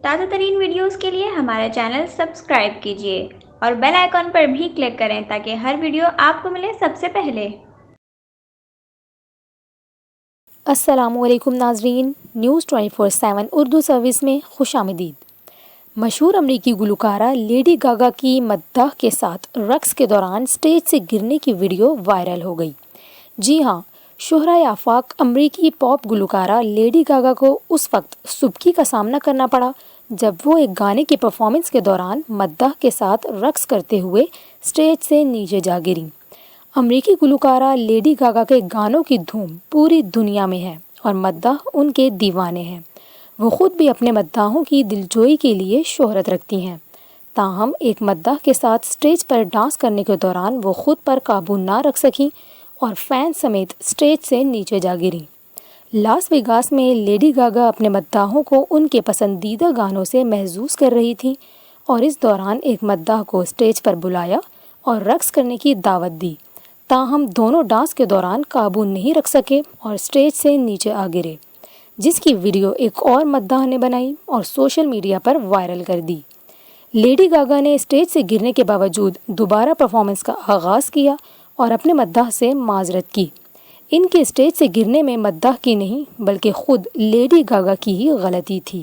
تازہ ترین ویڈیوز کے لیے ہمارا چینل سبسکرائب کیجیے اور بیل آئیکن پر بھی کلک کریں تاکہ ہر ویڈیو آپ کو ملے سب سے پہلے۔ السلام علیکم ناظرین، نیوز 24/7 اردو سروس میں خوش آمدید۔ مشہور امریکی گلوکارہ لیڈی گاگا کی مداح کے ساتھ رقص کے دوران سٹیج سے گرنے کی ویڈیو وائرل ہو گئی۔ جی ہاں، شہرۂ آفاق امریکی پاپ گلوکارہ لیڈی گاگا کو اس وقت سبکی کا سامنا کرنا پڑا جب وہ ایک گانے کی پرفارمنس کے دوران مداح کے ساتھ رقص کرتے ہوئے سٹیج سے نیچے جا گریں۔ امریکی گلوکارہ لیڈی گاگا کے گانوں کی دھوم پوری دنیا میں ہے اور مداح ان کے دیوانے ہیں۔ وہ خود بھی اپنے مداحوں کی دلجوئی کے لیے شہرت رکھتی ہیں۔ تاہم ایک مداح کے ساتھ سٹیج پر ڈانس کرنے کے دوران وہ خود پر قابو نہ رکھ سکیں اور فین سمیت سٹیج سے نیچے جا گریں۔ لاس ویگاس میں لیڈی گاگا اپنے مداحوں کو ان کے پسندیدہ گانوں سے محظوظ کر رہی تھیں اور اس دوران ایک مداح کو سٹیج پر بلایا اور رقص کرنے کی دعوت دی۔ تاہم دونوں ڈانس کے دوران قابو نہیں رکھ سکے اور سٹیج سے نیچے آ گرے، جس کی ویڈیو ایک اور مداح نے بنائی اور سوشل میڈیا پر وائرل کر دی۔ لیڈی گاگا نے سٹیج سے گرنے کے باوجود دوبارہ پرفارمنس کا آغاز کیا اور اپنے مداح سے معذرت کی۔ ان کے سٹیج سے گرنے میں مداح کی نہیں بلکہ خود لیڈی گاگا کی ہی غلطی تھی۔